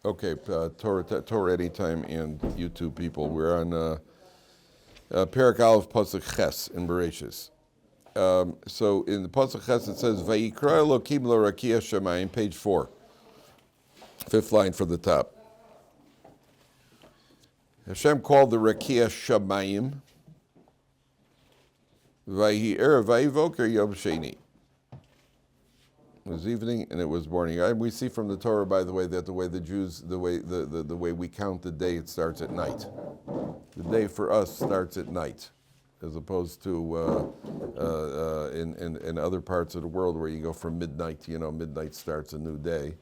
Okay, Torah Anytime and YouTube people. We're on Perek Aleph Pasuk Ches in Bereishis. So in the Pasuk Ches it says, Vayikra Elokim lo rakia shamayim, page 4, fifth line from the top. Hashem called the rakia shamayim, Vayi erev vayivoker yom sheni. It was evening and it was morning. We see from the Torah, by the way, that the way the Jews, the way we count the day, it starts at night. The day for us starts at night, as opposed to in other parts of the world where you go from midnight. Midnight starts a new day,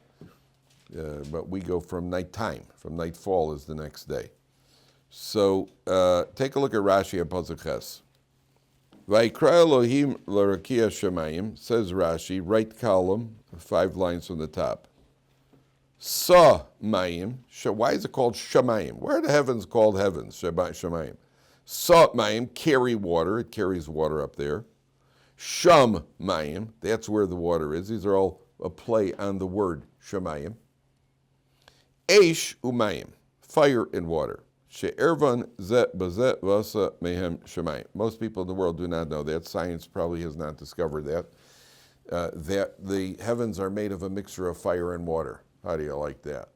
but we go from nighttime. From nightfall is the next day. So take a look at Rashi and Pasuk Ches. Vayikra Elohim l'rakia shamayim, says Rashi, right column, 5 lines from the top. Sa mayim, why is it called shamayim? Why are the heavens called heavens, shamayim? Sa mayim, carry water, it carries water up there. Sham mayim, that's where the water is. These are all a play on the word shamayim. Eish umayim, fire and water. She'ervan zeh bazeh vasa mehem shemayim. Most people in the world do not know that. Science probably has not discovered that. That the heavens are made of a mixture of fire and water. How do you like that?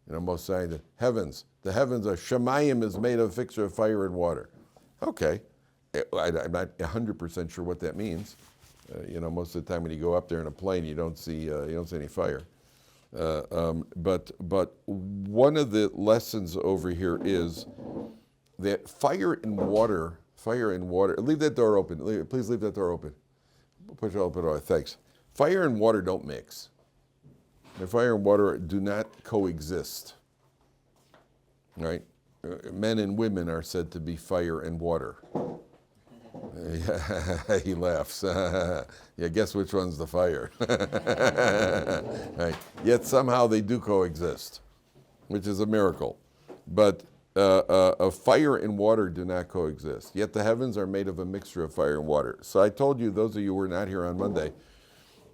Most scientists, the heavens are, shemayim is made of a mixture of fire and water. Okay, I'm not 100% sure what that means. Most of the time when you go up there in a plane, you don't see any fire. But one of the lessons over here is that fire and water, leave that door open. Please leave that door open. Push it open. Oh, thanks. Fire and water don't mix. And fire and water do not coexist. Right? Men and women are said to be fire and water. He laughs. Yeah, guess which one's the fire? Right. Yet somehow they do coexist, which is a miracle. But fire and water do not coexist. Yet the heavens are made of a mixture of fire and water. So I told you, those of you who were not here on Monday,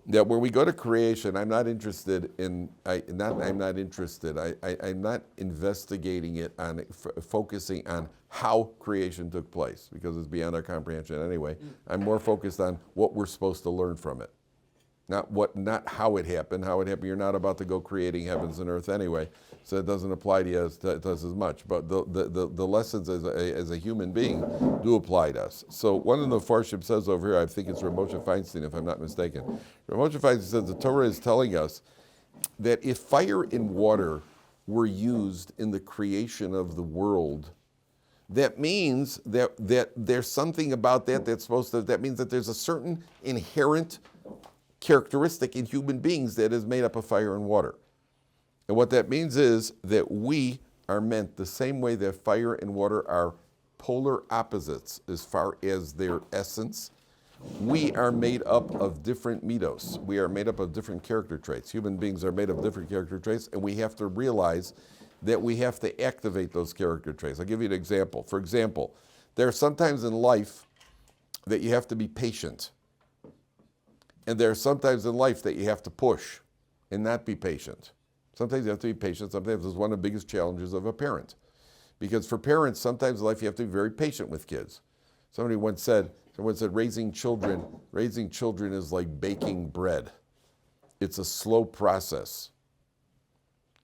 that when we go to creation, I'm not investigating it on focusing on how creation took place, because it's beyond our comprehension anyway. I'm more focused on what we're supposed to learn from it. Not how it happened. How it happened, you're not about to go creating heavens and earth anyway, so it doesn't apply to you as it does as much. But the lessons as a human being do apply to us. So one of the Farshim says over here, I think it's Rav Moshe Feinstein, if I'm not mistaken. Rav Moshe Feinstein says the Torah is telling us that if fire and water were used in the creation of the world, that means that there's something about that means that there's a certain inherent characteristic in human beings that is made up of fire and water. And what that means is that we are meant the same way that fire and water are polar opposites as far as their essence. We are made up of different midos. We are made up of different character traits. Human beings are made of different character traits, and we have to realize that we have to activate those character traits. I'll give you an example. For example, there are sometimes in life that you have to be patient. And there are sometimes in life that you have to push and not be patient. Sometimes you have to be patient. Sometimes it's one of the biggest challenges of a parent. Because for parents, sometimes in life you have to be very patient with kids. Someone once said raising children is like baking bread. It's a slow process.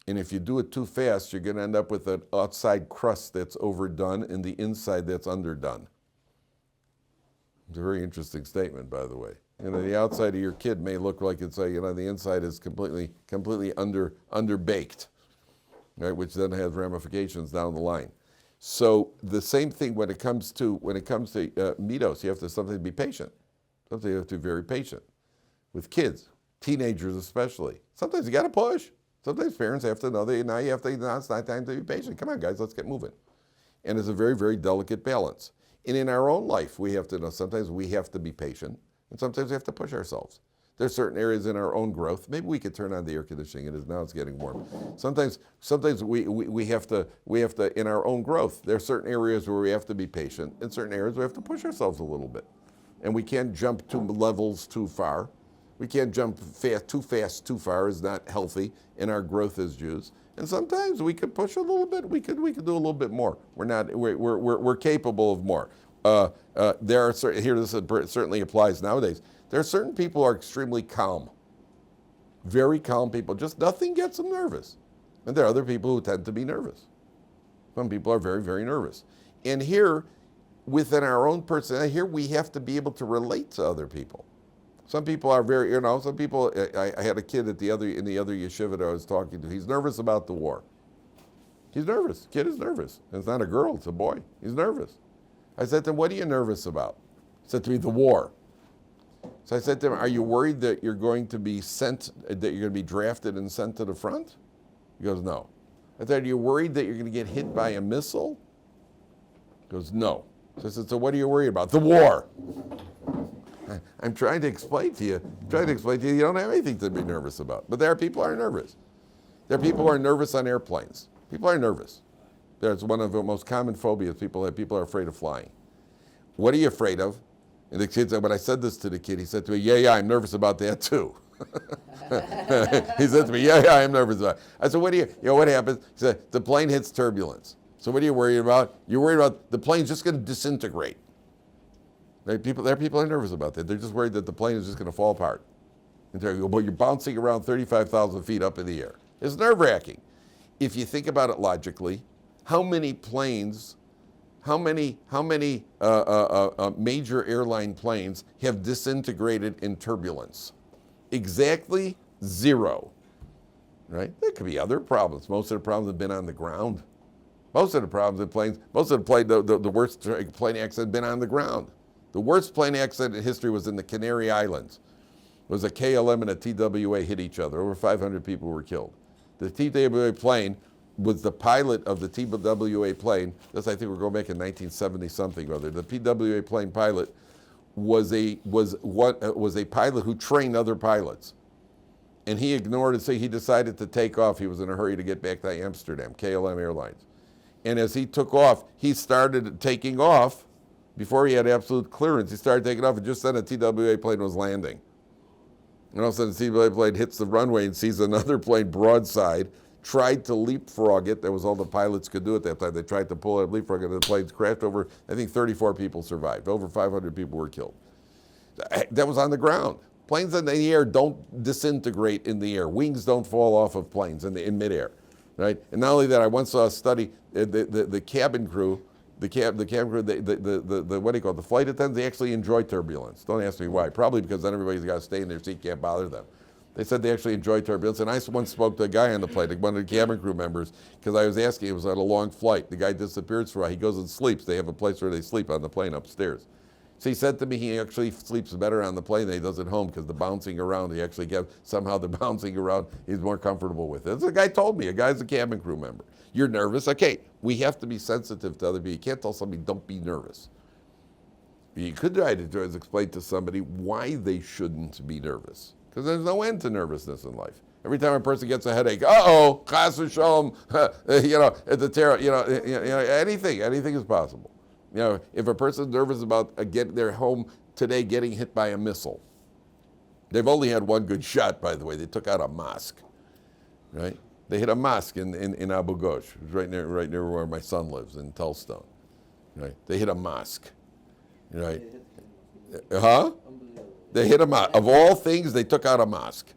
And if you do it too fast, you're going to end up with an outside crust that's overdone and the inside that's underdone. It's a very interesting statement, by the way. The outside of your kid may look like it's the inside is completely underbaked, right? Which then has ramifications down the line. So the same thing when it comes to midos, you have to sometimes be patient. Sometimes you have to be very patient with kids, teenagers especially. Sometimes you got to push. Sometimes parents have to know that now it's not time to be patient. Come on, guys, let's get moving. And it's a very, very delicate balance. And in our own life, we have to know sometimes we have to be patient. And sometimes we have to push ourselves. There's certain areas in our own growth. Maybe we could turn on the air conditioning. Now it's getting warm. Sometimes we have to in our own growth. There are certain areas where we have to be patient. In certain areas we have to push ourselves a little bit, and we can't jump to levels too far. We can't jump fast, too far is not healthy in our growth as Jews. And sometimes we could push a little bit. We could do a little bit more. We're capable of more. There are this certainly applies nowadays. There are certain people who are extremely calm, very calm people. Just nothing gets them nervous. And there are other people who tend to be nervous. Some people are very, very nervous. And here, within our own personality, here we have to be able to relate to other people. Some people are very, some people, I had a kid in the other yeshiva that I was talking to. He's nervous about the war. He's nervous. Kid is nervous. And it's not a girl, it's a boy. He's nervous. I said to him, what are you nervous about? He said to me, the war. So I said to him, are you worried that you're going to be drafted and sent to the front? He goes, no. I said, are you worried that you're going to get hit by a missile? He goes, no. So I said, so what are you worried about? The war. I'm trying to explain to you, you don't have anything to be nervous about. But there are people who are nervous. There are people who are nervous on airplanes. People are nervous. That's one of the most common phobias. People are afraid of flying. What are you afraid of? And the kid said, when I said this to the kid, he said to me, yeah, I'm nervous about that too. He said to me, yeah, I'm nervous about it. I said, what happens? He said, the plane hits turbulence. So what are you worried about? You're worried about the plane's just going to disintegrate. There are people who are nervous about that. They're just worried that the plane is just going to fall apart. And but you're bouncing around 35,000 feet up in the air. It's nerve-wracking. If you think about it logically, how many major airline planes have disintegrated in turbulence? Exactly 0. Right? There could be other problems. Most of the problems have been on the ground. Most of the worst plane accidents have been on the ground. The worst plane accident in history was in the Canary Islands. It was a KLM and a TWA hit each other. Over 500 people were killed. The TWA plane was the pilot of the TWA plane. This I think we're going back in 1970-something or other. The TWA plane pilot was a pilot who trained other pilots. And he ignored it, so he decided to take off. He was in a hurry to get back to Amsterdam, KLM Airlines. And as he took off, he started taking off. Before he had absolute clearance, he started taking off, and just then a TWA plane was landing. And all of a sudden, the TWA plane hits the runway and sees another plane broadside, tried to leapfrog it. That was all the pilots could do at that time. They tried to pull it, leapfrog it, and the planes crashed over. I think 34 people survived. Over 500 people were killed. That was on the ground. Planes in the air don't disintegrate in the air. Wings don't fall off of planes in midair, right? And not only that, I once saw a study, the cabin crew, the flight attendants, they actually enjoy turbulence. Don't ask me why. Probably because then everybody's got to stay in their seat, can't bother them. They said they actually enjoy turbulence. And I once spoke to a guy on the plane, one of the cabin crew members, because I was asking, it was on a long flight. The guy disappeared for a while. He goes and sleeps. They have a place where they sleep on the plane upstairs. So he said to me he actually sleeps better on the plane than he does at home because the bouncing around, somehow the bouncing around he's more comfortable with. That's what the guy told me. A guy's a cabin crew member. You're nervous? Okay, we have to be sensitive to other people. You can't tell somebody, don't be nervous. You could try to explain to somebody why they shouldn't be nervous. Because there's no end to nervousness in life. Every time a person gets a headache, chas v'shalom, it's a terror, anything is possible. If a person's nervous about getting their home today getting hit by a missile, they've only had one good shot, by the way. They took out a mosque, right? They hit a mosque in Abu Ghosh, right near where my son lives, in Tulstone. Right? They hit a mosque, right? They hit a mosque. Of all things, they took out a mosque,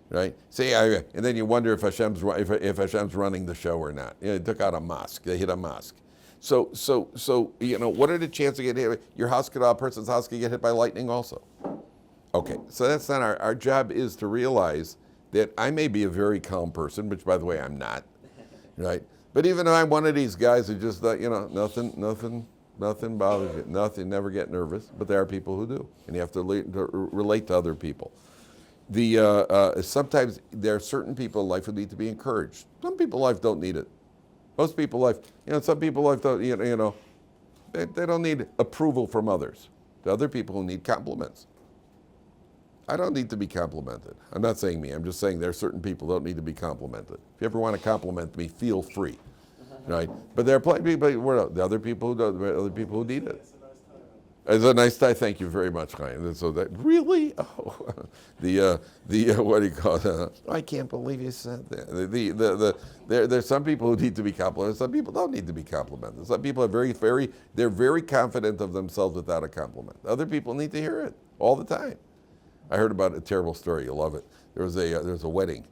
right? And then you wonder if Hashem's running the show or not. They took out a mosque. They hit a mosque. So what are the chances of getting hit? A person's house could get hit by lightning also. Okay, so that's not our job. Is to realize that I may be a very calm person, which, by the way, I'm not, right? But even though I'm one of these guys who just, nothing bothers you, never get nervous. But there are people who do, and you have to relate to other people. Sometimes there are certain people in life who need to be encouraged. Some people in life don't need it. Most people in life, some people in life don't, they don't need approval from others. The other people who need compliments. I don't need to be complimented. I'm not saying me. I'm just saying there are certain people who don't need to be complimented. If you ever want to compliment me, feel free, right? But there are plenty of people. The other people who don't. Other people who need it. It's a nice tie. Thank you very much, Chaim. And so that really, what do you call it? I can't believe you said that. There's some people who need to be complimented. Some people don't need to be complimented. Some people are they're very confident of themselves without a compliment. Other people need to hear it all the time. I heard about a terrible story. You'll love it. There was a wedding.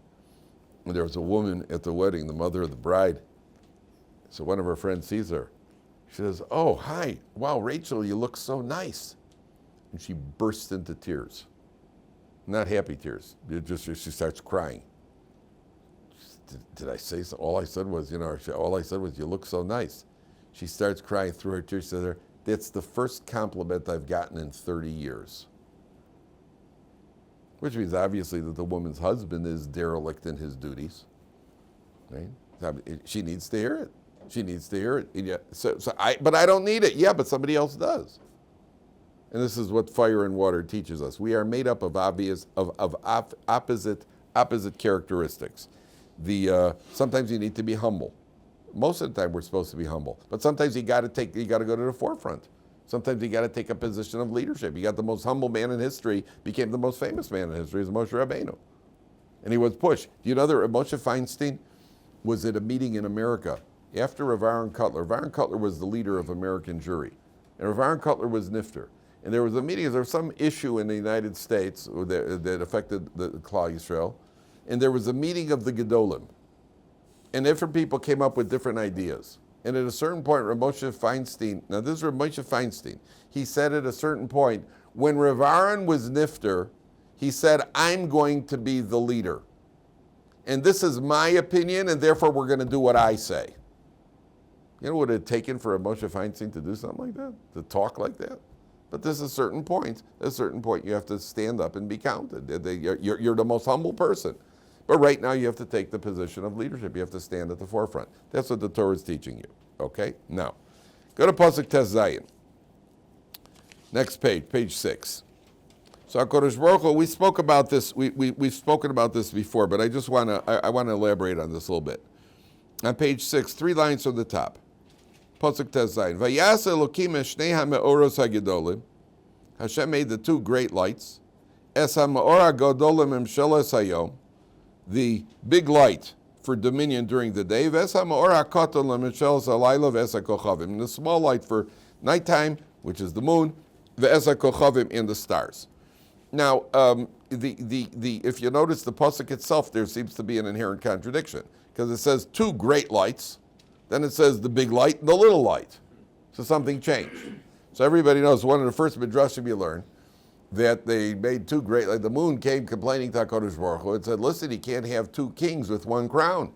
And there was a woman at the wedding, the mother of the bride. So one of her friends sees her. She says, "Oh, hi. Wow, Rachel, you look so nice." And she bursts into tears. Not happy tears. She starts crying. Did I say so? All I said was, you look so nice. She starts crying through her tears. She says, "That's the first compliment I've gotten in 30 years. Which means obviously that the woman's husband is derelict in his duties. Right? She needs to hear it. She needs to hear it. But I don't need it. Yeah, but somebody else does. And this is what fire and water teaches us. We are made up of opposite characteristics. Sometimes you need to be humble. Most of the time we're supposed to be humble. But sometimes you got to go to the forefront. Sometimes you got to take a position of leadership. You got the most humble man in history, became the most famous man in history, is Moshe Rabbeinu. And he was pushed. Do you know that Moshe Feinstein was at a meeting in America after Rav Aaron Kotler. Rav Aaron Kotler was the leader of American Jewry. And Rav Aaron Kotler was Nifter. And there was a meeting, there was some issue in the United States that affected the Klal Yisrael. And there was a meeting of the Gedolim. And different people came up with different ideas. And at a certain point, Rav Moshe Feinstein, now this is Rav Moshe Feinstein, he said at a certain point, when Rav Aaron was Nifter, he said, "I'm going to be the leader. And this is my opinion, and therefore we're going to do what I say." You know what it had taken for Rav Moshe Feinstein to do something like that? To talk like that? But there's a certain point you have to stand up and be counted. You're the most humble person. But right now you have to take the position of leadership. You have to stand at the forefront. That's what the Torah is teaching you. Okay? Now, go to Pasuk Tes Zayin. Next page, page 6. So HaKadosh Baruch Hu, we spoke about this. We've spoken about this before, but I just want to elaborate on this a little bit. On page 6, 3 lines from the top. Pasuk Tes Zayin. Vayas Elokim eshnei ha'me'oros ha'gedolim. Hashem made the 2 great lights. Es ha'me'or ha'gedolim emsheles hayom. The big light for dominion during the day. Ves ha'me'or ha'koton lemesheles halayla ves ha'kochavim. And the small light for nighttime, which is the moon. Ves ha'kochavim and the stars. Now, if you notice the pasuk itself, there seems to be an inherent contradiction because it says 2 great lights, then it says the big light and the little light. So something changed. So everybody knows one of the first midrashim you learn that they made 2 great, like the moon came complaining to HaKadosh Baruch Hu and said, "Listen, you can't have 2 kings with 1 crown.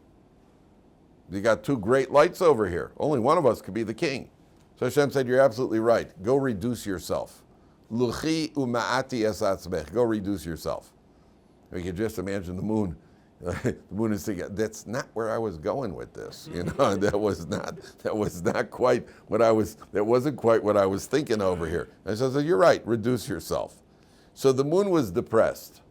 You got 2 great lights over here. Only one of us could be the king." So Hashem said, "You're absolutely right. Go reduce yourself. Luchi uma'ati es atzmech." Go reduce yourself. We can just imagine the moon. The moon is thinking, "That's not where I was going with this. That wasn't quite what I was thinking over here." And so I said, "You're right. Reduce yourself." So the moon was depressed.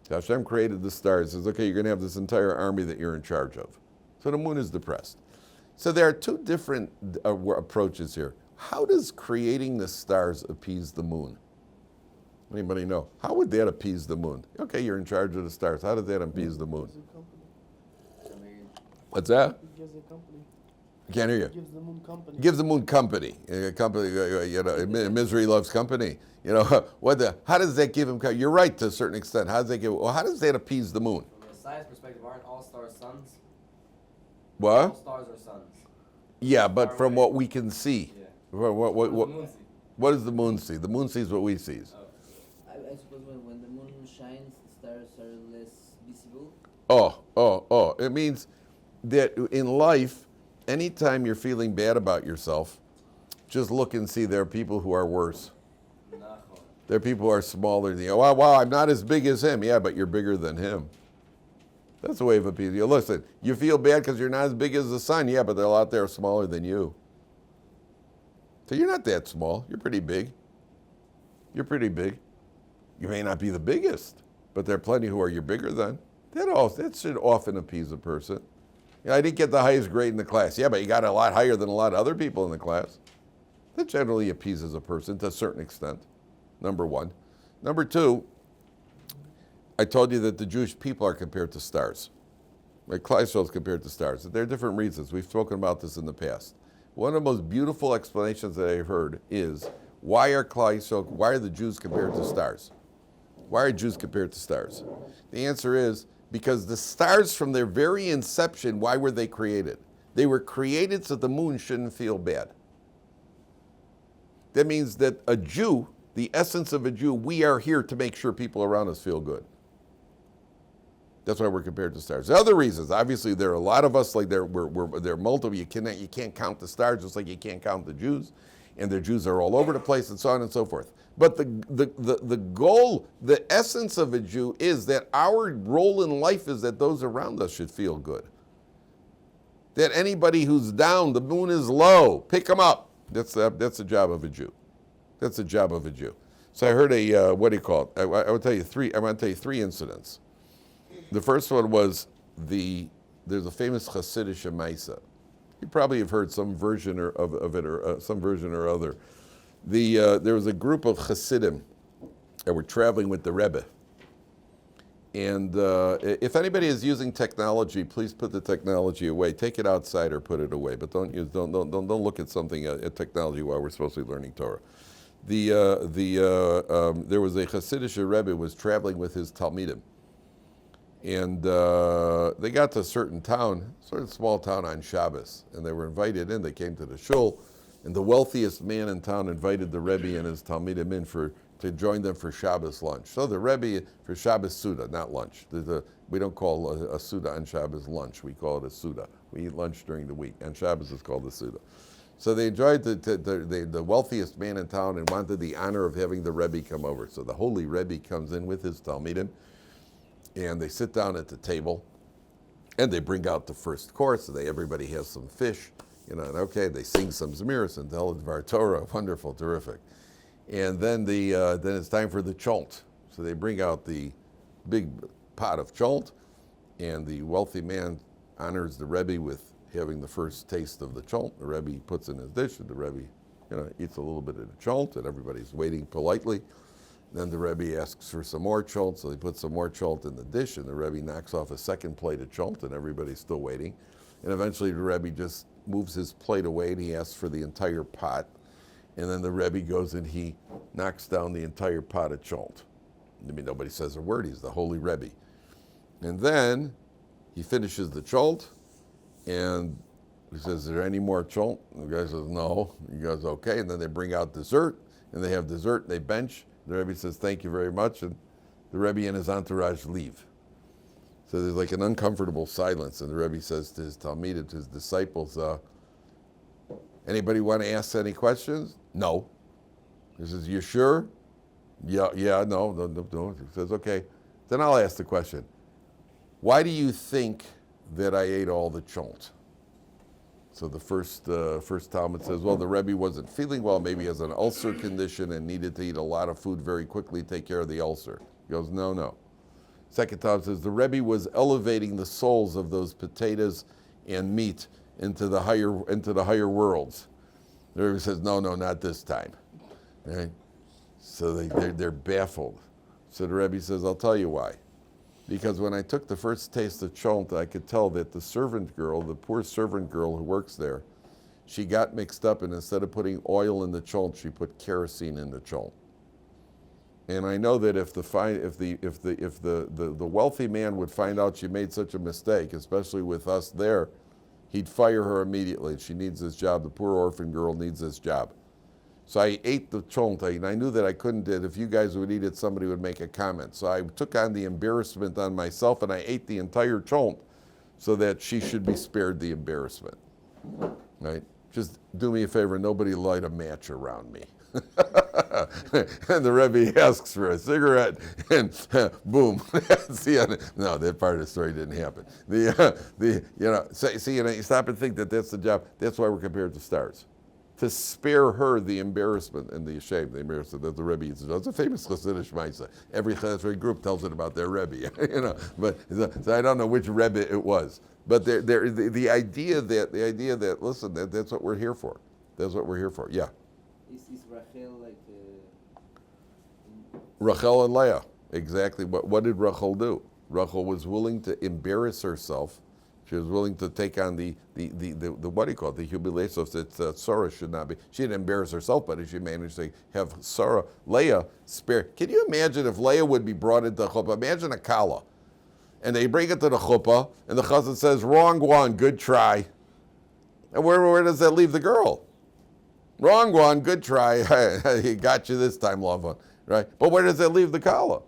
Hashem created the stars. Says, "Okay, you're going to have this entire army that you're in charge of." So the moon is depressed. So there are 2 different approaches here. How does creating the stars appease the moon? Anybody know? How would that appease the moon? Okay, you're in charge of the stars. How does that appease the moon? What's that? It gives a company. I can't hear you. It gives the moon company. Gives the moon company. Misery loves company. How does that give him? You're right to a certain extent. How does that appease the moon? From a science perspective, aren't all stars suns? What? All stars are suns. Yeah, but from what we can see. Yeah. What does the moon see? The moon sees what we see. I suppose when the moon shines, the stars are less visible. Oh. It means that in life, anytime you're feeling bad about yourself, just look and see there are people who are worse. There are people who are smaller than you. Wow, I'm not as big as him. Yeah, but you're bigger than him. That's a way of appeasing you. Listen, you feel bad because you're not as big as the sun. Yeah, but they're out there smaller than you. So you're not that small. You're pretty big. You're pretty big. You may not be the biggest, but there are plenty who are you're bigger than. That should often appease a person. I didn't get the highest grade in the class. Yeah, but you got a lot higher than a lot of other people in the class. That generally appeases a person to a certain extent, number one. Number two, I told you that the Jewish people are compared to stars. Right? Klal Yisrael is compared to stars. There are different reasons. We've spoken about this in the past. One of the most beautiful explanations that I've heard is, why are the Jews compared to stars? Why are Jews compared to stars? The answer is, because the stars from their very inception, why were they created? They were created so the moon shouldn't feel bad. That means that a Jew, the essence of a Jew, we are here to make sure people around us feel good. That's why we're compared to stars. There are other reasons. Obviously, there are a lot of us, like there are multiple. You can't count the stars, just like you can't count the Jews. And the Jews are all over the place, and so on and so forth. But the goal, the essence of a Jew is that our role in life is that those around us should feel good. That anybody who's down, the moon is low, pick them up. That's the job of a Jew. That's the job of a Jew. So I heard what do you call it? I want to tell you three incidents. The first one was there's a famous Hasidic Maisa. You probably have heard some version of it or some version or other. There was a group of Hasidim that were traveling with the Rebbe. And if anybody is using technology, please put the technology away. Take it outside or put it away. But don't look at something at technology while we're supposed to be learning Torah. There was a Hasidic Rebbe who was traveling with his Talmidim. And they got to a certain town, sort of small town on Shabbos, and they were invited in. They came to the shul, and the wealthiest man in town invited the Rebbe and his Talmidim in to join them for Shabbos lunch. So the Rebbe, for Shabbos Suda, not lunch. We don't call a Suda on Shabbos lunch. We call it a Suda. We eat lunch during the week. On Shabbos it's called a Suda. So they enjoyed the wealthiest man in town and wanted the honor of having the Rebbe come over. So the holy Rebbe comes in with his Talmidim, and they sit down at the table, and they bring out the first course. So everybody has some fish, and okay, they sing some Zmiris and tell Dvar Torah, wonderful, terrific. And then then it's time for the cholent. So they bring out the big pot of cholent, and the wealthy man honors the Rebbe with having the first taste of the cholent. The Rebbe puts in his dish, and the Rebbe eats a little bit of the cholent, and everybody's waiting politely. Then the Rebbe asks for some more cholent, so they put some more cholent in the dish, and the Rebbe knocks off a second plate of cholent, and everybody's still waiting. And eventually the Rebbe just moves his plate away, and he asks for the entire pot. And then the Rebbe goes and he knocks down the entire pot of cholent. I mean, nobody says a word. He's the holy Rebbe. And then he finishes the cholent, and he says, "Is there any more cholent?" And the guy says, "No." He goes, "Okay." And then they bring out dessert, and they have dessert, and they bench. The Rebbe says, "Thank you very much," and the Rebbe and his entourage leave. So there's like an uncomfortable silence, and the Rebbe says to his Talmidim, to his disciples, "Anybody want to ask any questions?" "No." He says, "You sure?" Yeah, no. He says, "Okay, then I'll ask the question. Why do you think that I ate all the cholent?" So the first Talmud says, well, the Rebbe wasn't feeling well, maybe he has an ulcer condition and needed to eat a lot of food very quickly to take care of the ulcer. He goes, no. Second Talmud says, the Rebbe was elevating the souls of those potatoes and meat into the higher worlds. The Rebbe says, no, not this time. Right? So they're baffled. So the Rebbe says, I'll tell you why. Because when I took the first taste of cholent, I could tell that the servant girl, the poor servant girl who works there, she got mixed up, and instead of putting oil in the cholent, she put kerosene in the cholent. And I know that if the wealthy man would find out she made such a mistake, especially with us there, he'd fire her immediately. She needs this job. The poor orphan girl needs this job. So I ate the cholent, and I knew that I couldn't do it. If you guys would eat it, somebody would make a comment. So I took on the embarrassment on myself, and I ate the entire cholent so that she should be spared the embarrassment. Right? Just do me a favor, nobody light a match around me. And the Rebbe asks for a cigarette, and boom. No, that part of the story didn't happen. You stop and think that that's the job. That's why we're compared to stars. To spare her the embarrassment and the shame, the embarrassment that the Rebbe used to do. It's a famous Hasidic Maisa. Every Chassidus group tells it about their Rebbe, But so I don't know which Rebbe it was. But the idea that listen, that's what we're here for. That's what we're here for. Yeah. Is Rachel like Rachel and Leah. Exactly. What did Rachel do? Rachel was willing to embarrass herself. She was willing to take on the what do you call it? The humiliation that Sarah should not be. She didn't embarrass herself, but she managed to have Leah spare. Can you imagine if Leah would be brought into the chuppah? Imagine a kala. And they bring it to the chuppah, and the chazan says, wrong one, good try. And where does that leave the girl? Wrong one, good try. He got you this time, loved one. Right? But where does that leave the kala?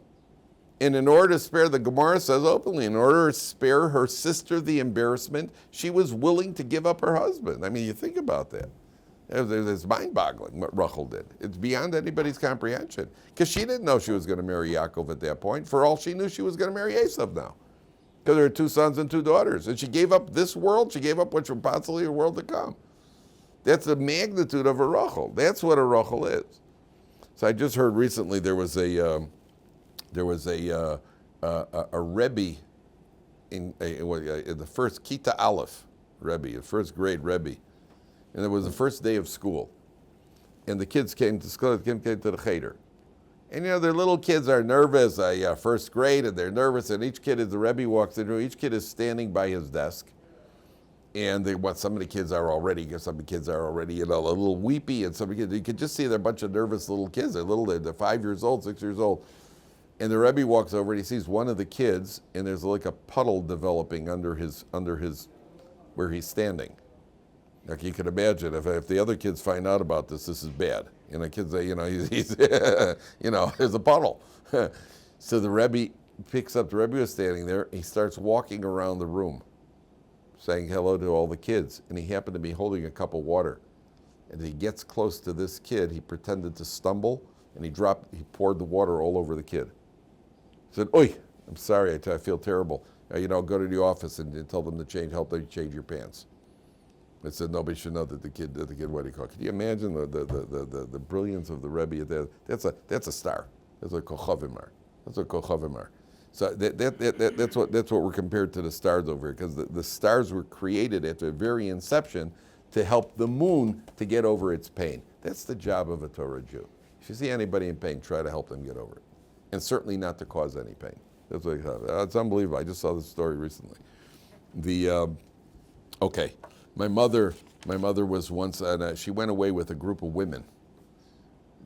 And in order to spare, the Gemara says openly, in order to spare her sister the embarrassment, she was willing to give up her husband. I mean, you think about that. It's mind-boggling what Rachel did. It's beyond anybody's comprehension. Because she didn't know she was going to marry Yaakov at that point. For all she knew, she was going to marry Esav now. Because there were 2 sons and 2 daughters. And she gave up this world. She gave up what should possibly be a world to come. That's the magnitude of a Rachel. That's what a Rachel is. So I just heard recently there was a Rebbe in the first Kita Aleph Rebbe, the first grade Rebbe, and it was the first day of school, and the kids came to school, came to the cheder, and their little kids are nervous, first grade, and they're nervous, and each kid, as the Rebbe walks in, each kid is standing by his desk, and some of the kids are already, a little weepy, and some of the kids, you could just see they're a bunch of nervous little kids. They're 5 years old, 6 years old. And the Rebbe walks over and he sees one of the kids, and there's like a puddle developing under his where he's standing. Like you could imagine, if the other kids find out about this is bad. Kids say, he's there's a puddle. So the Rebbe picks up, the Rebbe was standing there, he starts walking around the room, saying hello to all the kids, and he happened to be holding a cup of water. And as he gets close to this kid, he pretended to stumble, and he poured the water all over the kid. He said, "Oi, I'm sorry, I feel terrible. Go to the office and tell them to help them change your pants." I said, nobody should know that the kid, what do you call it? Can you imagine the brilliance of the Rebbe? That's a star. That's a kochavimar. That's a kochavimar. So that's what we're compared to the stars over here, because the stars were created at the very inception to help the moon to get over its pain. That's the job of a Torah Jew. If you see anybody in pain, try to help them get over it. And certainly not to cause any pain. That's what it's unbelievable. I just saw this story recently. My mother was once, she went away with a group of women.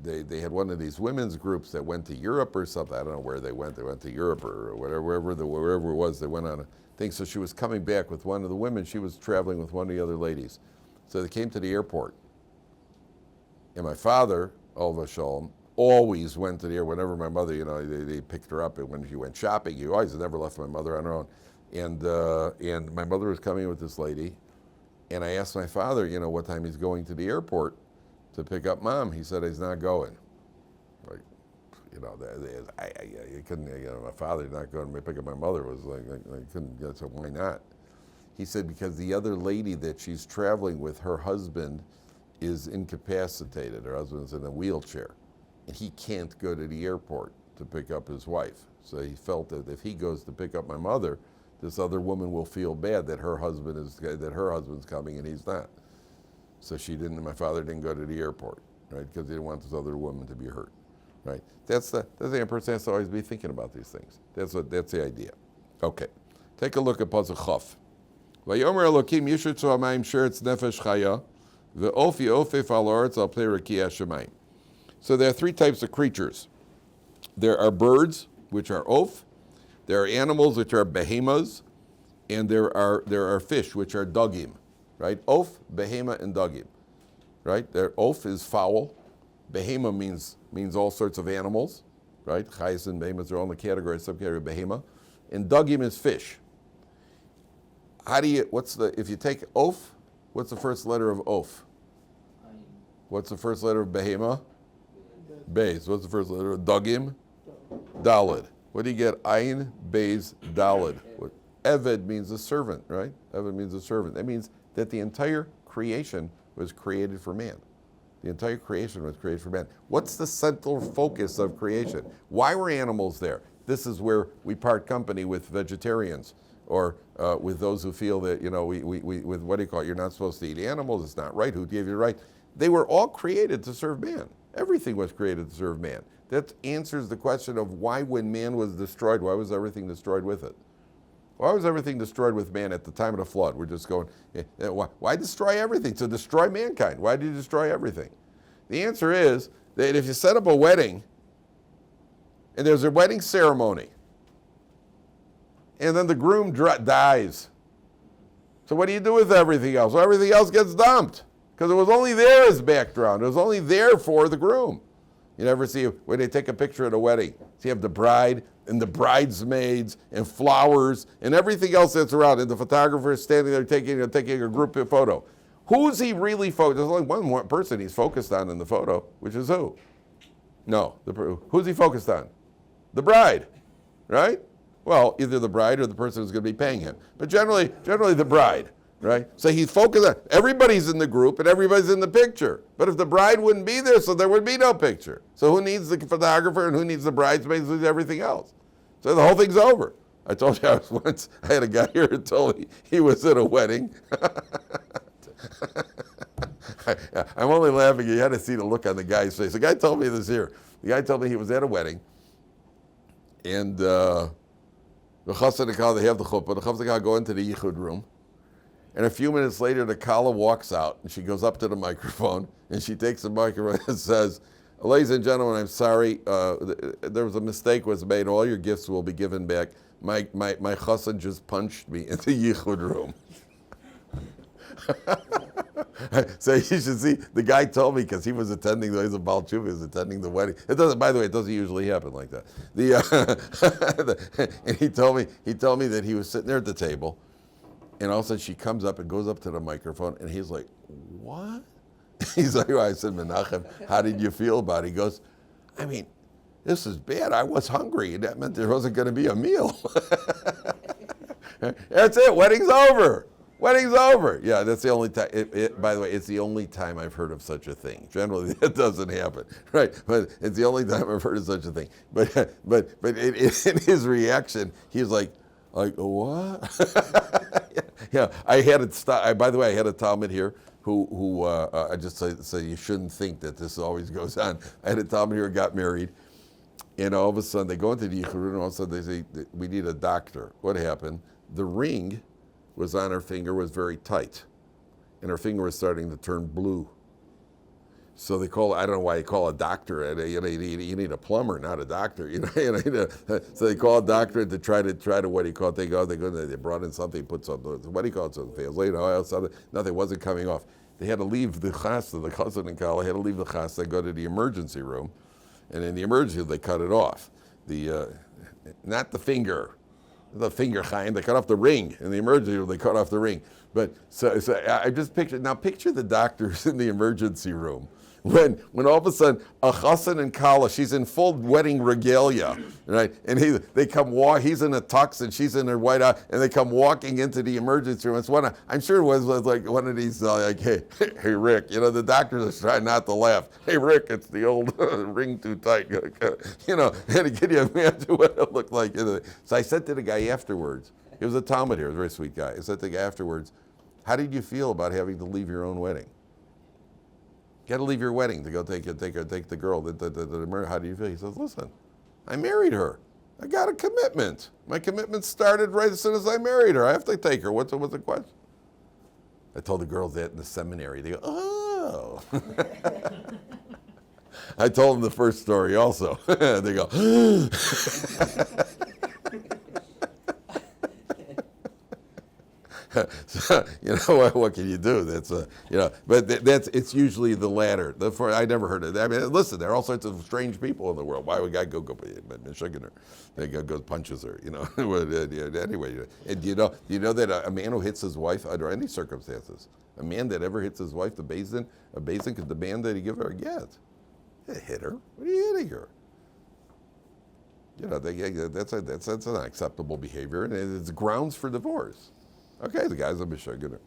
They had one of these women's groups that went to Europe or something. I don't know where they went. They went to Europe or wherever it was. They went on a thing. So she was coming back with one of the women. She was traveling with one of the other ladies. So they came to the airport. And my father, Olva Shalom, always went to the airport. Whenever my mother, they picked her up, and when she went shopping, he always never left my mother on her own. And my mother was coming with this lady, and I asked my father, what time he's going to the airport to pick up Mom. He said he's not going. You couldn't. My father's not going to pick up my mother. Was like I couldn't. So why not? He said because the other lady that she's traveling with, her husband is incapacitated. Her husband's in a wheelchair, and he can't go to the airport to pick up his wife. So he felt that if he goes to pick up my mother, this other woman will feel bad that her husband's coming and he's not. So my father didn't go to the airport, right? Because he didn't want this other woman to be hurt, right? That's the person has to always be thinking about these things. That's the idea. Okay, take a look at Pasuk Chaf. Vayomer Elokim yishutzu hamayim sheretz nefesh chaya ve'ofi ofef al haaretz al pnei rakia hashemayim. So there are 3 types of creatures. There are birds, which are oaf. There are animals, which are behemoths, and there are fish, which are dugim, right? Oaf, behema, and dugim, right? Oaf is fowl. Behema means all sorts of animals, right? Chayes and behemoths are all in the subcategory of behema, and dugim is fish. If you take oaf, what's the first letter of oaf? What's the first letter of behema? Beis. What's the first letter of dugim? Dalid. What do you get? Ayin, Beis, Dalid. Eved means a servant, right? Eved means a servant. That means that the entire creation was created for man. The entire creation was created for man. What's the central focus of creation? Why were animals there? This is where we part company with vegetarians, or with those who feel that, with what do you call it? You're not supposed to eat animals. It's not right. Who gave you the right? They were all created to serve man. Everything was created to serve man. That answers the question of why, when man was destroyed, why was everything destroyed with it? Why was everything destroyed with man at the time of the flood? We're just going, why destroy everything? To destroy mankind. Why did you destroy everything? The answer is that if you set up a wedding, and there's a wedding ceremony, and then the groom dies, so what do you do with everything else? Well, everything else gets dumped, because it was only there as background. It was only there for the groom. You never see when they take a picture at a wedding. So you have the bride and the bridesmaids and flowers and everything else that's around, and the photographer is standing there taking a group photo. Who's he really focused? There's only one person he's focused on in the photo, which is who? No, who's he focused on? The bride, right? Well, either the bride or the person who's going to be paying him, but generally the bride. Right? So he's focused on, everybody's in the group and everybody's in the picture. But if the bride wouldn't be there, so there would be no picture. So who needs the photographer and who needs the bridesmaids and everything else? So the whole thing's over. I told you I had a guy here who told me he was at a wedding. I'm only laughing. You had to see the look on the guy's face. The guy told me this here. The guy told me he was at a wedding, and the chassan and kala, they have the chuppah. The chassan and kala go into the yichud room. And a few minutes later, the Kala walks out, and she goes up to the microphone, and she takes the microphone and says, "Ladies and gentlemen, I'm sorry. There was a mistake was made. All your gifts will be given back. My chassan just punched me in the yichud room." So you should see, the guy told me, because he was attending, he's a Baal Tshuva, he was attending the wedding. It doesn't, by the way, it doesn't usually happen like that. And he told me that he was sitting there at the table, and all of a sudden she comes up and goes up to the microphone, and he's like, "What?" He's like, well, I said, "Menachem, how did you feel about it?" He goes, "I mean, this is bad. I was hungry, and that meant there wasn't going to be a meal." That's it. Wedding's over. Wedding's over. Yeah, that's the only time. By the way, it's the only time I've heard of such a thing. Generally, that doesn't happen, right? But it's the only time I've heard of such a thing. But in his reaction, he was like, "What?" Yeah, I had it. By the way, I had a Talmud here who I just say you shouldn't think that this always goes on. I had a Talmud here who got married, and all of a sudden they go into the yichud, and all of a sudden they say, "We need a doctor." What happened? The ring was on her finger was very tight, and her finger was starting to turn blue. So they call, I don't know why you call a doctor. You need a plumber, not a doctor. So they call a doctor to try to what do you call it? They brought in something, put something. What do you call it? Something fails. Nothing wasn't coming off. They had to leave the chassan, the cousin and Kala had to leave the chassan and go to the emergency room, and in the emergency room they cut it off. Not the finger. The finger chaim, they cut off the ring. In the emergency room, they cut off the ring. But so I just picture the doctors in the emergency room. When all of a sudden, a chassan and kala, she's in full wedding regalia, right? And they come he's in a tux and she's in her white out, and they come walking into the emergency room. I'm sure it was like one of these, hey Rick, the doctors are trying not to laugh. "Hey Rick, it's the old ring too tight." And can you imagine what it looked like? So I said to the guy afterwards, he was a Talmud here, a very sweet guy. I said to the guy afterwards, "How did you feel about having to leave your own wedding? You got to leave your wedding to go take the girl. How do you feel?" He says, "Listen, I married her. I got a commitment. My commitment started right as soon as I married her. I have to take her. What's the question?" I told the girls that in the seminary. They go, "Oh." I told them the first story also. They go, So, what can you do? That's but it's usually the latter. I never heard of that. I mean, listen, there are all sorts of strange people in the world. Why would God go Michigan her? They go punches her. Anyway, and do you know that a man who hits his wife under any circumstances, a man that ever hits his wife, a basin could demand that he give her a get. You hit her. What are you hitting her? That's an unacceptable behavior, and it's grounds for divorce. Okay, the guy's a mishugginer.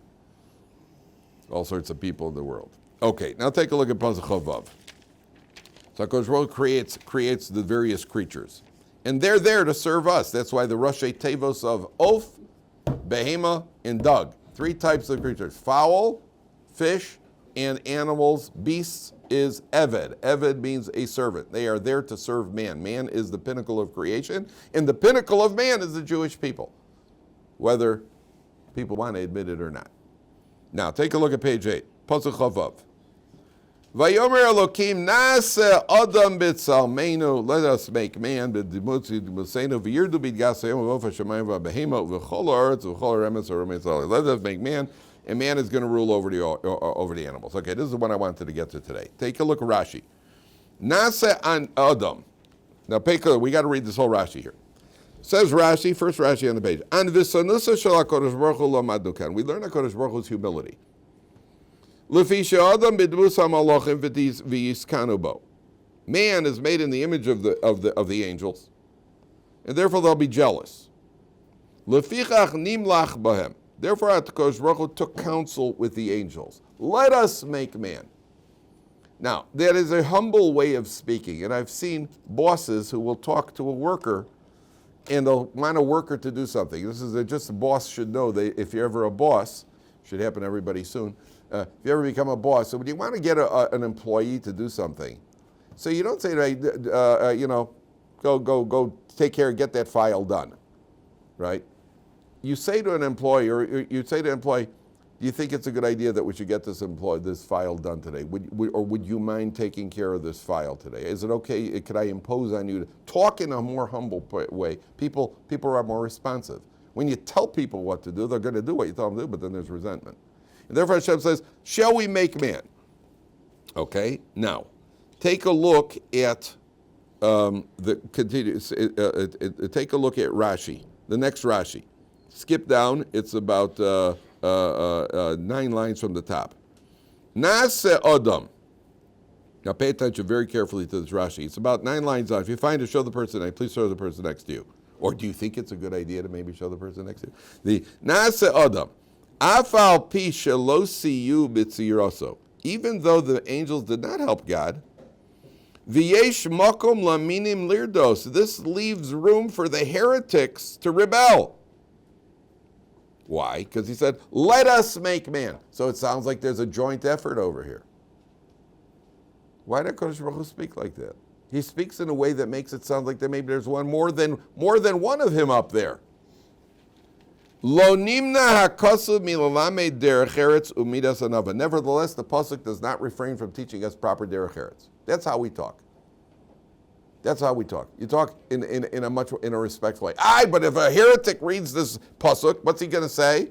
All sorts of people in the world. Okay, now take a look at Pasuk Chavav. So HaKadosh Baruch Hu creates the various creatures. And they're there to serve us. That's why the Rashi Tevos of Oaf, Behema, and Dug. 3 types of creatures. Fowl, fish, and animals, beasts, is Eved. Eved means a servant. They are there to serve man. Man is the pinnacle of creation, and the pinnacle of man is the Jewish people, whether people want to admit it or not. Now, take a look at page 8. Pasuk Chavav. Vayomer Elokim Nase Adam B'Tzalmeinu. Let us make man b'dimutzi d'musenu v'yirdu b'dgasayim v'ofa shemayim v'behema v'chol ha'aretz v'chol ha'remetz ha'remetz ha'aretz. Let us make man, and man is going to rule over the animals. Okay, this is what I wanted to get to today. Take a look at Rashi. Nase an Adam. Now, we got to read this whole Rashi here. Says Rashi, first Rashi on the page. An v'sanusa shel HaKadosh Baruch Hu lo madukan. We learn HaKadosh Baruch Hu's humility. Lefi she'adam b'dmus ha'malachim v'yiskanu bo. Man is made in the image of the angels, and therefore they'll be jealous. Lefichach nimlach bahem. Therefore, HaKadosh Baruch Hu took counsel with the angels. Let us make man. Now, that is a humble way of speaking, and I've seen bosses who will talk to a worker, and they'll want a worker to do something. This is just a boss should know that if you're ever a boss, should happen to everybody soon. If you ever become a boss, so when you want to get an employee to do something, so you don't say, go take care, get that file done, right? You say to an employee, or you say to an employee, do you think it's a good idea that we should get this file done today? Would you mind taking care of this file today? Is it okay? Could I impose on you to talk in a more humble way? People are more responsive. When you tell people what to do, they're going to do what you tell them to do, but then there's resentment. And therefore Hashem says, shall we make man? Okay, now, take a look at take a look at Rashi, the next Rashi. Skip down, it's about 9 lines from the top. Nase Adam. Now pay attention very carefully to this Rashi. It's about 9 lines on. If you find it, show the person next. Please show the person next to you. Or do you think it's a good idea to maybe show the person next to you? The Nase Adam. Afal pi shelo siyu b'tziraso. Even though the angels did not help God, v'yesh makom laminim lirdos. This leaves room for the heretics to rebel. Why? Because he said, let us make man. So it sounds like there's a joint effort over here. Why did Kodesh Baruch Hu speak like that? He speaks in a way that makes it sound like maybe there's more than one of him up there. Lo nimna hakasav milalame derech eretz umidas anava. Nevertheless, the pasuk does not refrain from teaching us proper derech eretz. That's how we talk. That's how we talk. You talk in a respectful way. But if a heretic reads this pasuk, what's he going to say?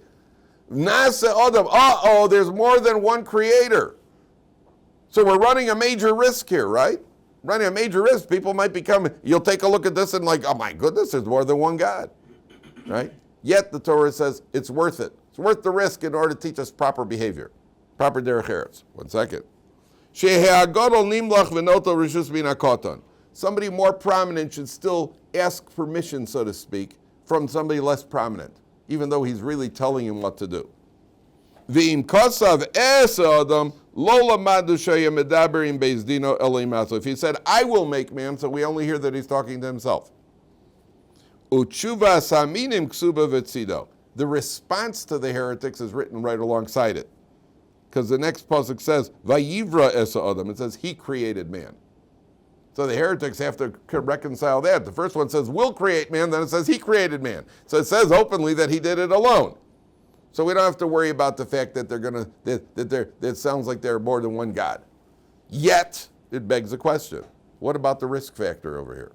Nase Adam. There's more than one creator. So we're running a major risk here, right? Running a major risk. People might you'll take a look at this and oh my goodness, there's more than one God, right? Yet the Torah says it's worth it. It's worth the risk in order to teach us proper behavior, proper derech eretz. 1 second. Somebody more prominent should still ask permission, so to speak, from somebody less prominent, even though he's really telling him what to do. If he said, I will make man, so we only hear that he's talking to himself. The response to the heretics is written right alongside it. Because the next pasuk says, Vayivra esa Adam. It says, he created man. So the heretics have to reconcile that. The first one says, we'll create man, then it says, he created man. So it says openly that he did it alone. So we don't have to worry about the fact that that sounds like there are more than one God. Yet, it begs a question. What about the risk factor over here?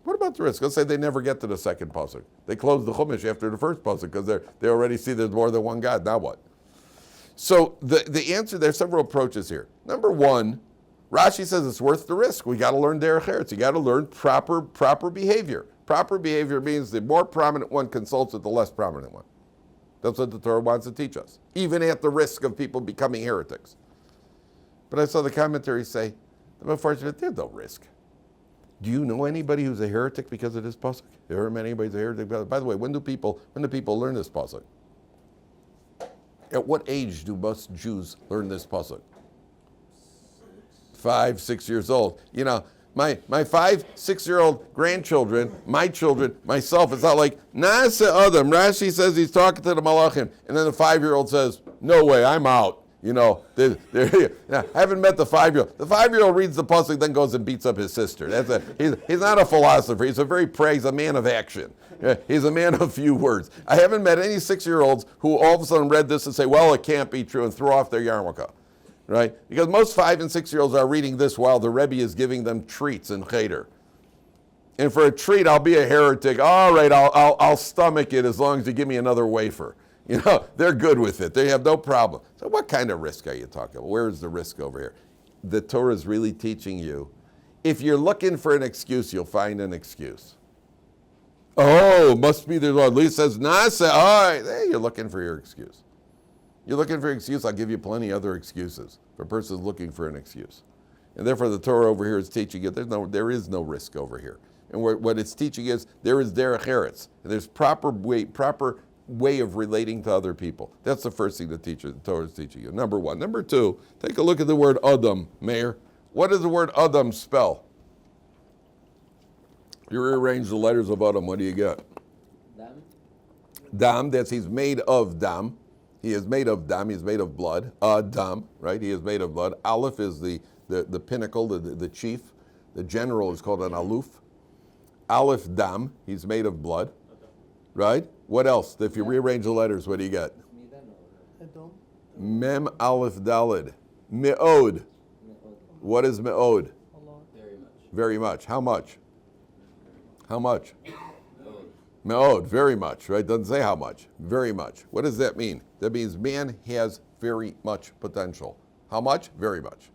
What about the risk? Let's say they never get to the second pasuk. They close the Chumash after the first pasuk because they already see there's more than one God. Now what? So the answer, there's several approaches here. Number one, Rashi says it's worth the risk. We got to learn derech eretz. You got to learn proper behavior. Proper behavior means the more prominent one consults with the less prominent one. That's what the Torah wants to teach us, even at the risk of people becoming heretics. But I saw the commentaries say, unfortunately, there's no risk. Do you know anybody who's a heretic because of this pasuk? You ever met anybody who's a heretic? By the way, when do people learn this pasuk? At what age do most Jews learn this pasuk? 5, 6 years old. You know, my 5, 6-year-old grandchildren, my children, myself, it's not like, Nase Adam. Rashi says he's talking to the Malachim. And then the 5-year-old says, no way, I'm out. You know, I haven't met the 5-year-old. The 5-year-old reads the pasuk, then goes and beats up his sister. He's not a philosopher. He's he's a man of action. He's a man of few words. I haven't met any 6-year-olds who all of a sudden read this and say, well, it can't be true, and throw off their yarmulke, right? Because most 5- and 6-year-olds are reading this while the Rebbe is giving them treats in cheder. And for a treat, I'll be a heretic. All right, I'll stomach it as long as you give me another wafer. You know, they're good with it. They have no problem. So what kind of risk are you talking about? Where is the risk over here? The Torah is really teaching you, if you're looking for an excuse, you'll find an excuse. Oh, must be the Lord. Lee says, Nasa. All right, hey, you're looking for your excuse. You're looking for an excuse, I'll give you plenty other excuses. If a person's looking for an excuse. And therefore the Torah over here is teaching you there is no risk over here. And what it's teaching is there is derech eretz. There's proper way of relating to other people. That's the first thing the Torah is teaching you. Number one. Number two, take a look at the word Adam, Meir. What does the word Adam spell? You rearrange the letters of Adam, what do you get? Dam. Dam, that's he's made of dam. He is made of dam, he's made of blood. Dam, right? He is made of blood. Aleph is the pinnacle, the chief. The general is called an aluf. Aleph dam, he's made of blood. Right? What else? If you rearrange the letters, what do you get? Mem Aleph Dalid. Me'od. What is me'od? Very much. Very much. How much? How much? Me'od. Very much, right? Doesn't say how much. Very much. What does that mean? That means man has very much potential. How much? Very much.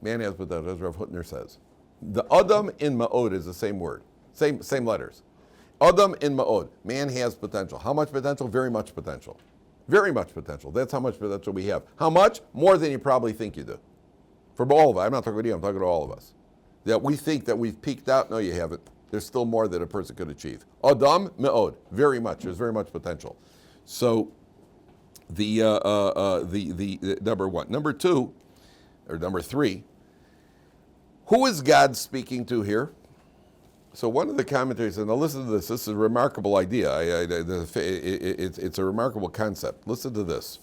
Man has potential, as Rav Hutner says. The Adam in Me'od is the same word. Same letters. Adam in Ma'od, man has potential. How much potential? Very much potential. Very much potential. That's how much potential we have. How much? More than you probably think you do. For all of us. I'm not talking to you, I'm talking to all of us. That we think that we've peaked out. No, you haven't. There's still more that a person could achieve. Adam Me'od, very much. There's very much potential. So, the number one. Number two, or number three, who is God speaking to here? So one of the commentaries, and now listen to this. This is a remarkable idea. It's a remarkable concept. Listen to this.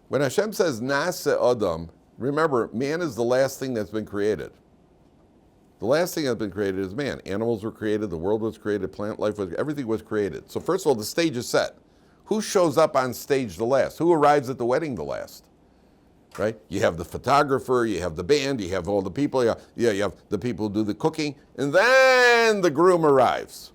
When Hashem says Nase Adam, remember, man is the last thing that's been created. The last thing that's been created is man. Animals were created, the world was created, plant life was, everything was created. So first of all, the stage is set. Who shows up on stage the last? Who arrives at the wedding the last? Right? You have the photographer, you have the band, you have all the people, you have the people who do the cooking, and then the groom arrives.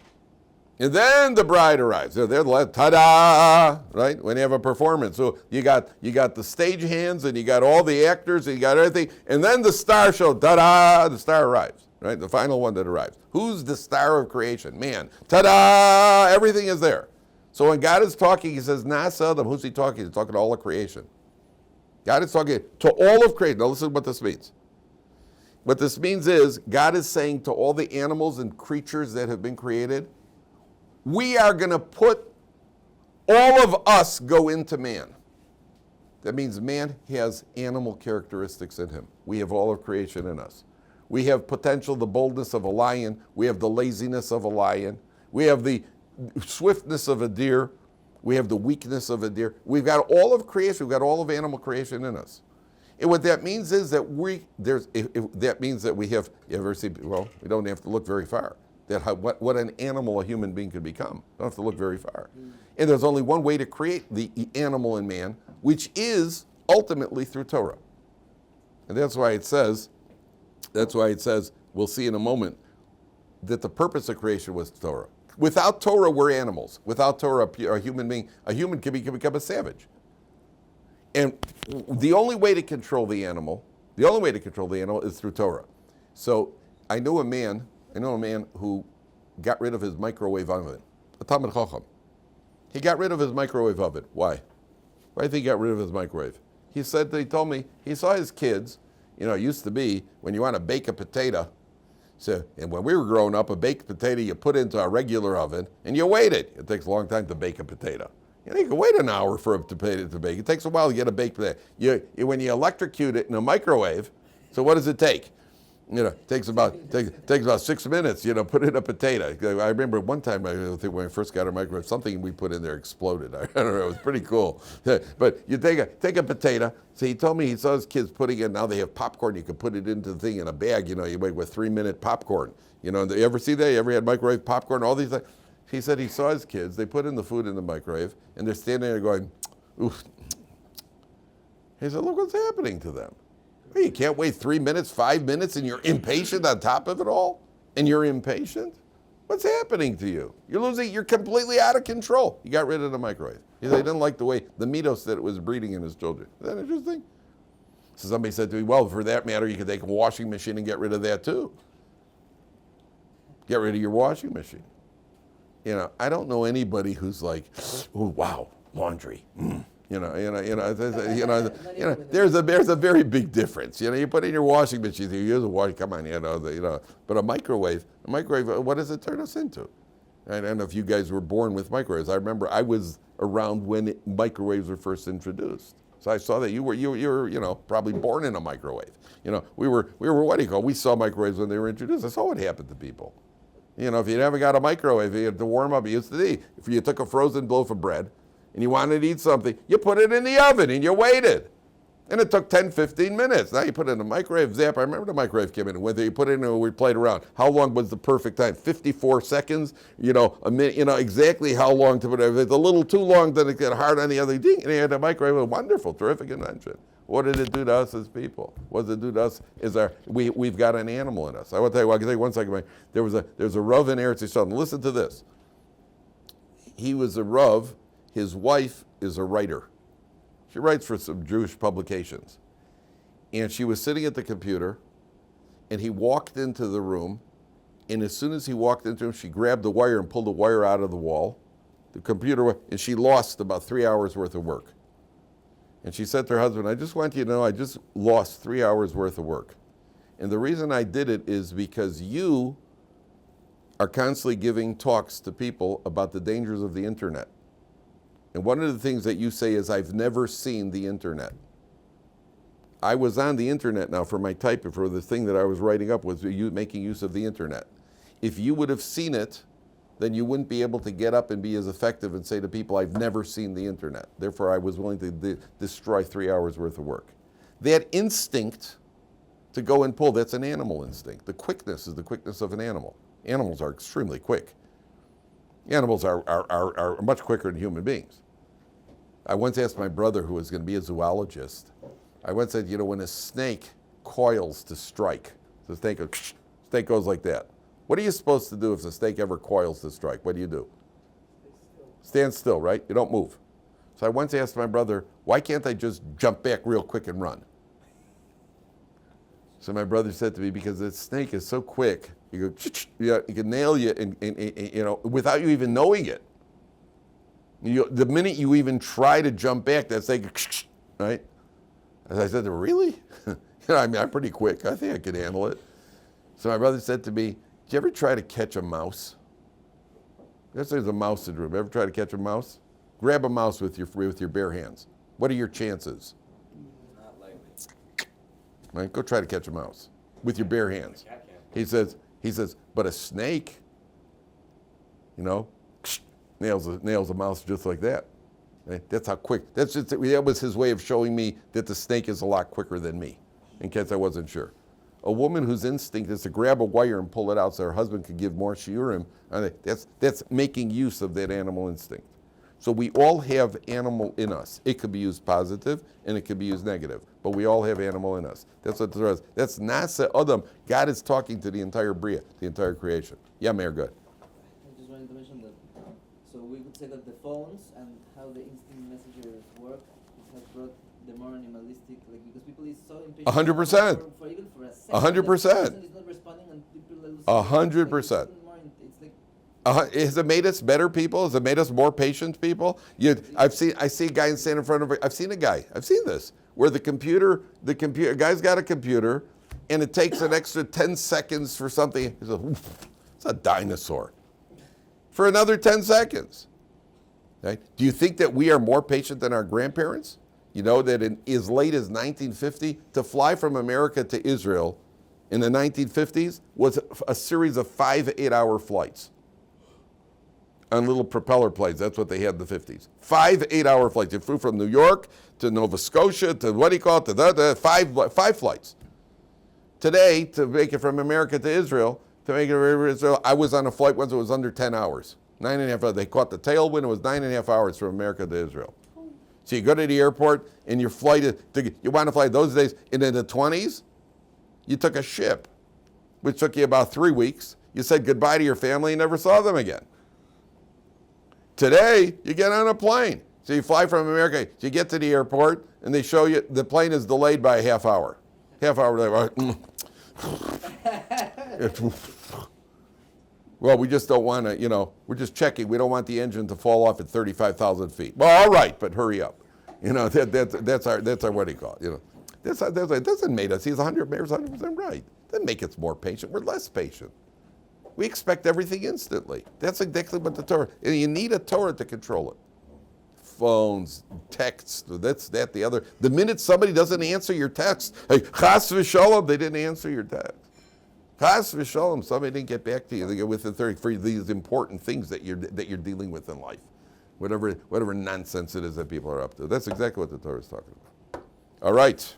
And then the bride arrives. They're the last, ta-da! Right? When you have a performance. So you got the stage hands, and you got all the actors, and you got everything, and then the star show, ta-da! The star arrives. Right? The final one that arrives. Who's the star of creation? Man. Ta-da! Everything is there. So when God is talking, he says, Nasa Adam. Who's he talking? He's talking to all of creation. God is talking to all of creation. Now listen to what this means. What this means is God is saying to all the animals and creatures that have been created, we are going to put all of us go into man. That means man has animal characteristics in him. We have all of creation in us. We have potential, the boldness of a lion. We have the laziness of a lion. We have the swiftness of a deer. We have the weakness of a deer. We've got all of creation. We've got all of animal creation in us. And what that means is that that means that we have, you ever see, well, we don't have to look very far. What an animal a human being could become. Don't have to look very far. And there's only one way to create the animal in man, which is ultimately through Torah. And that's why it says, we'll see in a moment, that the purpose of creation was Torah. Without Torah, we're animals. Without Torah, a human can become a savage. And the only way to control the animal is through Torah. So I know a man who got rid of his microwave oven, a Talmid Chacham. He got rid of his microwave oven. Why? Why do you think he got rid of his microwave? He told me, he saw his kids, it used to be when you want to bake a potato, so, and when we were growing up, a baked potato you put into a regular oven and you wait it. It takes a long time to bake a potato. You can wait an hour for a potato to bake. It takes a while to get a baked potato. When you electrocute it in a microwave, so what does it take? Takes about 6 minutes. Put in a potato. I remember one time I think when I first got a microwave, something we put in there exploded. I don't know. It was pretty cool. But you take a potato. So he told me he saw his kids putting in. Now they have popcorn. You can put it into the thing in a bag. You make with 3-minute popcorn. You ever see that? You ever had microwave popcorn? All these things. He said he saw his kids. They put in the food in the microwave, and they're standing there going, "Oof." He said, "Look what's happening to them. You can't wait 3 minutes, 5 minutes, and you're impatient on top of it all? And you're impatient? What's happening to you? You're completely out of control." He got rid of the microwave. He said he didn't like the way the mitos that it was breeding in his children. Is that interesting? So somebody said to me, "Well, for that matter, you could take a washing machine and get rid of that too. Get rid of your washing machine." I don't know anybody who's like, "Oh, wow, laundry. There's a very big difference. You put in your washing machine, you use a wash. Come on, But a microwave. What does it turn us into? I don't know if you guys were born with microwaves. I remember I was around when microwaves were first introduced. So I saw that you were probably born in a microwave. We were what do you call? We saw microwaves when they were introduced. I saw what happened to people. If you never got a microwave, you had to warm up. You used to eat. If you took a frozen loaf of bread and you wanted to eat something, you put it in the oven and you waited. And it took 10, 15 minutes. Now you put it in the microwave, zap. I remember the microwave came in, and whether you put it in or we played around. How long was the perfect time? 54 seconds? A minute, exactly how long to put it. If it's a little too long, then it get hard on the other thing. And you had a microwave, wonderful, terrific invention. What did it do to us as people? What does it do to us is we've got an animal in us. I can tell you one second. There's a Rav in Eretz Yisrael. Listen to this. He was a Rav. His wife is a writer. She writes for some Jewish publications. And she was sitting at the computer, and he walked into the room, and as soon as he walked into him, she grabbed the wire and pulled the wire out of the wall, the computer, and she lost about 3 hours worth of work. And she said to her husband, "I just want you to know I just lost 3 hours worth of work. And the reason I did it is because you are constantly giving talks to people about the dangers of the internet. And one of the things that you say is, I've never seen the internet. I was on the internet now for my typing, for the thing that I was writing up was you making use of the internet. If you would have seen it, then you wouldn't be able to get up and be as effective and say to people, I've never seen the internet. Therefore, I was willing to destroy 3 hours worth of work." That instinct to go and pull, that's an animal instinct. The quickness is the quickness of an animal. Animals are extremely quick. Animals are much quicker than human beings. I once asked my brother, who was going to be a zoologist, I once said, when a snake coils to strike, the snake goes like that. What are you supposed to do if the snake ever coils to strike? What do you do? Stand still, right? You don't move. So I once asked my brother, why can't I just jump back real quick and run? So my brother said to me, because the snake is so quick, you go, it can nail you, and without you even knowing it. The minute you even try to jump back, that snake, right? As I said, really? I'm pretty quick. I think I can handle it. So my brother said to me, "Did you ever try to catch a mouse? Let's say there's a mouse in the room. Ever try to catch a mouse? Grab a mouse with your bare hands. What are your chances? Not likely. Right? Go try to catch a mouse with your bare hands." He says, but a snake, nails a mouse just like that. Right? That's how quick. That was his way of showing me that the snake is a lot quicker than me, in case I wasn't sure. A woman whose instinct is to grab a wire and pull it out so her husband could give more shiurim, that's making use of that animal instinct. So we all have animal in us. It could be used positive and it could be used negative, but we all have animal in us. That's what there is. That's nasa adam. God is talking to the entire bria, the entire creation. Yeah, Mayor, good. I just wanted to mention that. So we could say that the phones and how the instant messengers work has brought the more animalistic, because people is so impatient. 100%. For even for a second. 100%. The person is not responding and people are losing. 100%. Has it made us better people? Has it made us more patient people? I see a guy stand in front of. I've seen this where the guy's got a computer, and it takes an extra 10 seconds for something. It's a dinosaur. For another 10 seconds. Okay? Do you think that we are more patient than our grandparents? You know that in as late as 1950, to fly from America to Israel in the 1950s was a series of 5 8-hour flights on little propeller planes. That's what they had in the 50s. 5 8-hour flights. You flew from New York to Nova Scotia to what do you call it? To five flights. Today, to make it from America to Israel, I was on a flight once. It was under 10 hours. 9.5 hours. They caught the tailwind. It was 9.5 hours from America to Israel. So you go to the airport and your flight you want to fly those days. And in the 20s, you took a ship, which took you about 3 weeks. You said goodbye to your family and never saw them again. Today, you get on a plane. So you fly from America. So you get to the airport and they show you the plane is delayed by a half hour. Half hour delay. Well, we just don't want to, we're just checking. We don't want the engine to fall off at 35,000 feet. Well, all right, but hurry up. That's our what do you call it? That doesn't make us. He's 100% right. Doesn't make us more patient. We're less patient. We expect everything instantly. That's exactly what the Torah. And you need a Torah to control it. Phones, texts, that, the other. The minute somebody doesn't answer your text, hey, chas v'shalom, they didn't answer your text. Chas v'shalom, somebody didn't get back to you. They get within 30 for these important things that you're dealing with in life, whatever nonsense it is that people are up to. That's exactly what the Torah is talking about. All right.